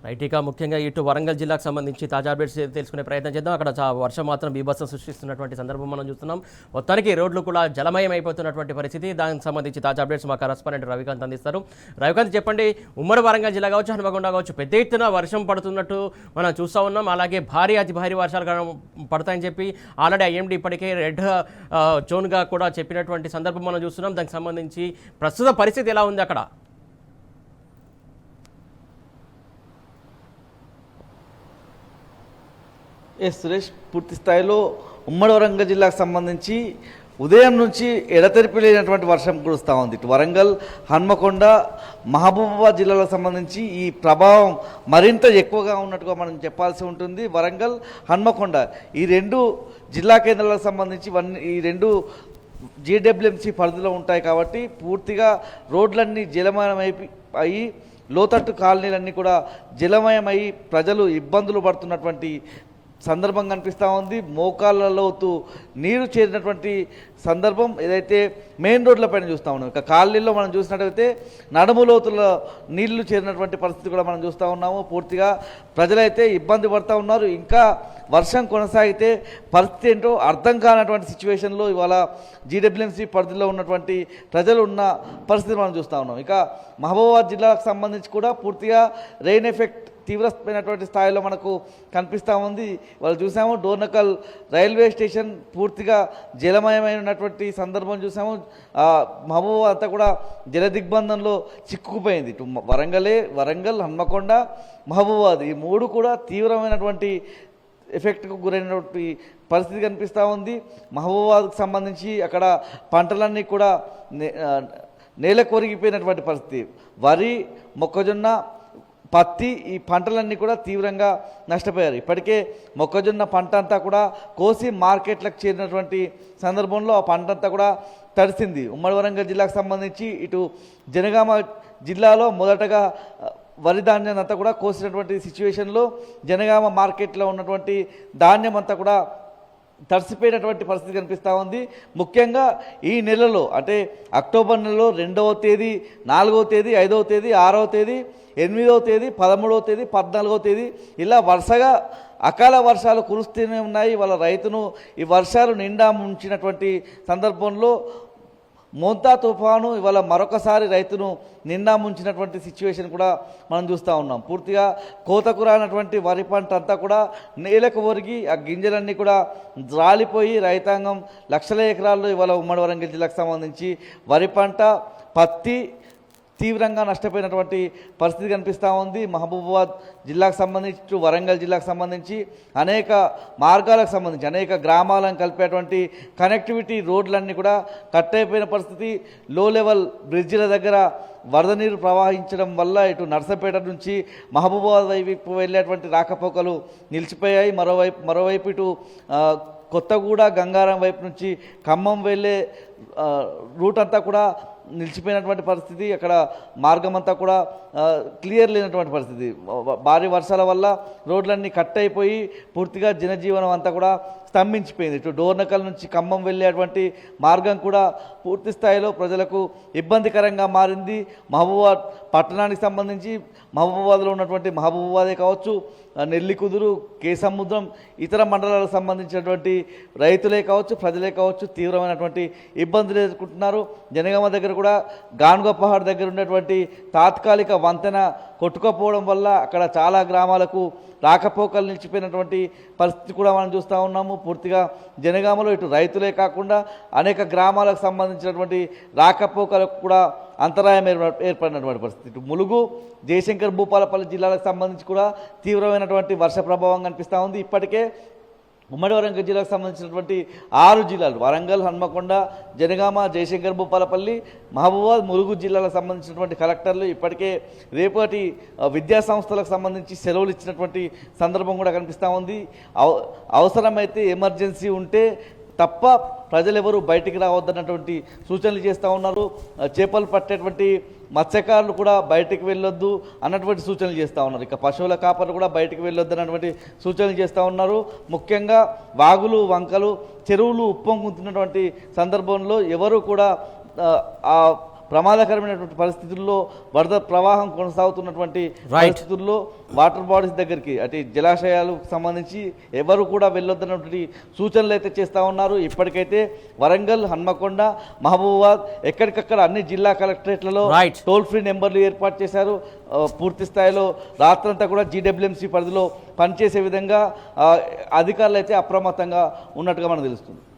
Right. ఇక ముఖ్యంగా ఇటు వరంగల్ జిల్లాకు సంబంధించి తాజా అప్డేట్స్ తెలుసుకునే ప్రయత్నం చేద్దాం. అక్కడ వర్షం మాత్రం బీభత్సం సృష్టిస్తున్నటువంటి సందర్భం మనం చూస్తున్నాం. మొత్తానికి రోడ్లు కూడా జలమయం అయిపోతున్నటువంటి పరిస్థితి. దానికి సంబంధించి తాజా అప్డేట్స్ మా కరెస్పాండెంట్ రవికాంత్ అందిస్తారు. రవికాంత్, చెప్పండి, ఉమ్మడి వరంగల్ జిల్లా కావచ్చు, హనుమకొండ కావచ్చు, పెద్ద ఎత్తున వర్షం పడుతున్నట్టు మనం చూస్తూ ఉన్నాం. అలాగే అతి భారీ వర్షాలు పడతాయని చెప్పి ఆల్రెడీ ఐఎండీ ఇప్పటికే రెడ్ జోన్గా కూడా చెప్పినటువంటి సందర్భం మనం చూస్తున్నాం. దానికి సంబంధించి ప్రస్తుత పరిస్థితి ఎలా ఉంది అక్కడ? సురేష్, పూర్తి స్థాయిలో ఉమ్మడి వరంగల్ జిల్లాకు సంబంధించి ఉదయం నుంచి ఎడతెరిపి లేనటువంటి వర్షం కురుస్తూ ఉంది. ఇటు వరంగల్, హన్మకొండ, మహబూబాబాద్ జిల్లాలకు సంబంధించి ఈ ప్రభావం మరింత ఎక్కువగా ఉన్నట్టుగా మనం చెప్పాల్సి ఉంటుంది. వరంగల్, హన్మకొండ ఈ రెండు జిల్లా కేంద్రాలకు సంబంధించి ఈ రెండు జీడబ్ల్యూఎంసీ పరిధిలో ఉంటాయి కాబట్టి పూర్తిగా రోడ్లన్నీ జలమయమై లోతట్టు కాలనీలన్నీ కూడా జలమయమై ప్రజలు ఇబ్బందులు పడుతున్నటువంటి సందర్భం కనిపిస్తూ ఉంది. మోకాళ్ళలోతు నీరు చేరినటువంటి సందర్భం ఏదైతే మెయిన్ రోడ్లపైన చూస్తూ ఉన్నాం. ఇక కాలనీల్లో మనం చూసినట్టయితే నడుములోతుల నీళ్లు చేరినటువంటి పరిస్థితి కూడా మనం చూస్తూ ఉన్నాము. పూర్తిగా ప్రజలైతే ఇబ్బంది పడుతూ ఉన్నారు. ఇంకా వర్షం కొనసాగితే పరిస్థితి ఏంటో అర్థం కానటువంటి సిచ్యువేషన్లో ఇవాళ జీడబ్ల్యూఎంసీ పరిధిలో ఉన్నటువంటి ప్రజలు ఉన్న పరిస్థితి మనం చూస్తూ ఉన్నాం. ఇక మహబూబాబాద్ జిల్లాకు సంబంధించి కూడా పూర్తిగా రెయిన్ ఎఫెక్ట్ తీవ్రమైనటువంటి స్థాయిలో మనకు కనిపిస్తూ ఉంది. వాళ్ళు చూసాము డోర్నకల్ రైల్వే స్టేషన్ పూర్తిగా జలమయమైనటువంటి సందర్భం చూసాము. మహబూబాబాద్ అంతా కూడా జల దిగ్బంధంలో చిక్కుకుపోయింది. ఇటు వరంగల్, హన్మకొండ, మహబూబాబాద్ ఈ మూడు కూడా తీవ్రమైనటువంటి ఎఫెక్ట్కు గురైనటువంటి పరిస్థితి కనిపిస్తూ ఉంది. మహబూబాబాద్కు సంబంధించి అక్కడ పంటలన్నీ కూడా నేల కొరిగిపోయినటువంటి పరిస్థితి. వరి, మొక్కజొన్న, పత్తి ఈ పంటలన్నీ కూడా తీవ్రంగా నష్టపోయారు. ఇప్పటికే మొక్కజొన్న పంట అంతా కూడా కోసి మార్కెట్లకు చేరినటువంటి సందర్భంలో ఆ పంట అంతా కూడా తడిసింది. ఉమ్మడి వరంగల్ జిల్లాకు సంబంధించి ఇటు జనగామ జిల్లాలో మొదటగా వరి ధాన్యాన్ని అంతా కూడా కోసినటువంటి సిచ్యువేషన్లో జనగామ మార్కెట్లో ఉన్నటువంటి ధాన్యం అంతా కూడా తడిసిపోయినటువంటి పరిస్థితి కనిపిస్తూ ఉంది. ముఖ్యంగా ఈ నెలలో అంటే అక్టోబర్ నెలలో 2వ తేదీ, 4వ తేదీ, 5వ తేదీ, 6వ తేదీ, 8వ తేదీ, 13వ తేదీ, 14వ తేదీ ఇలా వరుసగా అకాల వర్షాలు కురుస్తూనే ఉన్నాయి. వాళ్ళ రైతును ఈ వర్షాలు నిండా ముంచినటువంటి సందర్భంలో మోంతా తుఫాను ఇవాళ మరొకసారి రైతును నిండా ముంచినటువంటి సిచ్యువేషన్ కూడా మనం చూస్తూ ఉన్నాం. పూర్తిగా కోతకు రానటువంటి వరి పంట అంతా కూడా నేలకు ఒరిగి ఆ గింజలన్నీ కూడా రాలిపోయి రైతాంగం లక్షల ఎకరాల్లో ఇవాళ ఉమ్మడి వరంగల్ జిల్లాకు సంబంధించి వరి పంట, పత్తి తీవ్రంగా నష్టపోయినటువంటి పరిస్థితి కనిపిస్తూ ఉంది. మహబూబాబాద్ జిల్లాకు సంబంధించి వరంగల్ జిల్లాకు సంబంధించి అనేక మార్గాలకు సంబంధించి అనేక గ్రామాలను కలిపేటువంటి కనెక్టివిటీ రోడ్లన్నీ కూడా కట్ అయిపోయిన పరిస్థితి. లో లెవెల్ బ్రిడ్జిల దగ్గర వరద నీరు ప్రవహించడం వల్ల ఇటు నర్సంపేట నుంచి మహబూబాబాద్ వైపు వెళ్ళేటువంటి రాకపోకలు నిలిచిపోయాయి. మరోవైపు ఇటు కొత్తగూడ, గంగారం వైపు నుంచి ఖమ్మం వెళ్ళే రూట్ అంతా కూడా నిలిచిపోయినటువంటి పరిస్థితి. అక్కడ మార్గం అంతా కూడా క్లియర్ లేనటువంటి పరిస్థితి. భారీ వర్షాల వల్ల రోడ్లన్నీ కట్ అయిపోయి పూర్తిగా జనజీవనం అంతా కూడా స్తంభించిపోయింది. ఇటు డోర్నకల్ నుంచి ఖమ్మం వెళ్ళేటువంటి మార్గం కూడా పూర్తి స్థాయిలో ప్రజలకు ఇబ్బందికరంగా మారింది. మహబూబాబాద్ పట్టణానికి సంబంధించి మహబూబాబాద్లో ఉన్నటువంటి మహబూబాబాదే కావచ్చు, నెల్లికుదురు, కేసముద్రం ఇతర మండలాలకు సంబంధించినటువంటి రైతులే కావచ్చు, ప్రజలే కావచ్చు తీవ్రమైనటువంటి ఇబ్బందులు ఎదుర్కొంటున్నారు. జనగామ దగ్గర కూడా గాన్గో పహాడ్ దగ్గర ఉన్నటువంటి తాత్కాలిక వంతెన కొట్టుకపోవడం వల్ల అక్కడ చాలా గ్రామాలకు రాకపోకలు నిలిచిపోయినటువంటి పరిస్థితి కూడా మనం చూస్తూ ఉన్నాము. పూర్తిగా జనగామలో ఇటు రైతులే కాకుండా అనేక గ్రామాలకు సంబంధించినటువంటి రాకపోకలకు కూడా అంతరాయం ఏర్పడినటువంటి పరిస్థితి. ఇటు ములుగు, జయశంకర్, భూపాలపల్లి జిల్లాలకు సంబంధించి కూడా తీవ్రమైనటువంటి వర్ష ప్రభావం కనిపిస్తూ ఉంది. ఇప్పటికే ఉమ్మడి వరంగల్ జిల్లాకు సంబంధించినటువంటి 6 జిల్లాలు వరంగల్, హన్మకొండ, జనగామ, జయశంకర్, భూపాలపల్లి, మహబూబాబాద్, ములుగు జిల్లాలకు సంబంధించినటువంటి కలెక్టర్లు ఇప్పటికే రేపటి విద్యా సంస్థలకు సంబంధించి సెలవులు ఇచ్చినటువంటి సందర్భం కూడా కనిపిస్తూ ఉంది. అవసరమైతే ఎమర్జెన్సీ ఉంటే తప్ప ప్రజలెవరూ బయటికి రావద్దన్నటువంటి సూచనలు చేస్తూ ఉన్నారు. చేపలు పట్టేటువంటి మత్స్యకారులు కూడా బయటికి వెళ్ళొద్దు అన్నటువంటి సూచనలు చేస్తూ ఉన్నారు. ఇక పశువుల కాపర్లు కూడా బయటికి వెళ్ళొద్దు అన్నటువంటి సూచనలు చేస్తూ ఉన్నారు. ముఖ్యంగా వాగులు, వంకలు, చెరువులు ఉప్పొంగుతున్నటువంటి సందర్భంలో ఎవరు కూడా ఆ ప్రమాదకరమైనటువంటి పరిస్థితుల్లో వరద ప్రవాహం కొనసాగుతున్నటువంటి పరిస్థితుల్లో వాటర్ బాడీస్ దగ్గరికి అంటే జలాశయాలకు సంబంధించి ఎవరు కూడా వెళ్ళొద్దన్నటువంటి సూచనలు అయితే చేస్తూ ఉన్నారు. ఇప్పటికైతే వరంగల్, హన్మకొండ, మహబూబాబాద్ ఎక్కడికక్కడ అన్ని జిల్లా కలెక్టరేట్లలో టోల్ ఫ్రీ నెంబర్లు ఏర్పాటు చేశారు. పూర్తి స్థాయిలో రాత్రంతా కూడా జీడబ్ల్యూఎంసీ పరిధిలో పనిచేసే విధంగా అధికారులు అయితే అప్రమత్తంగా ఉన్నట్టుగా మనకు తెలుస్తుంది.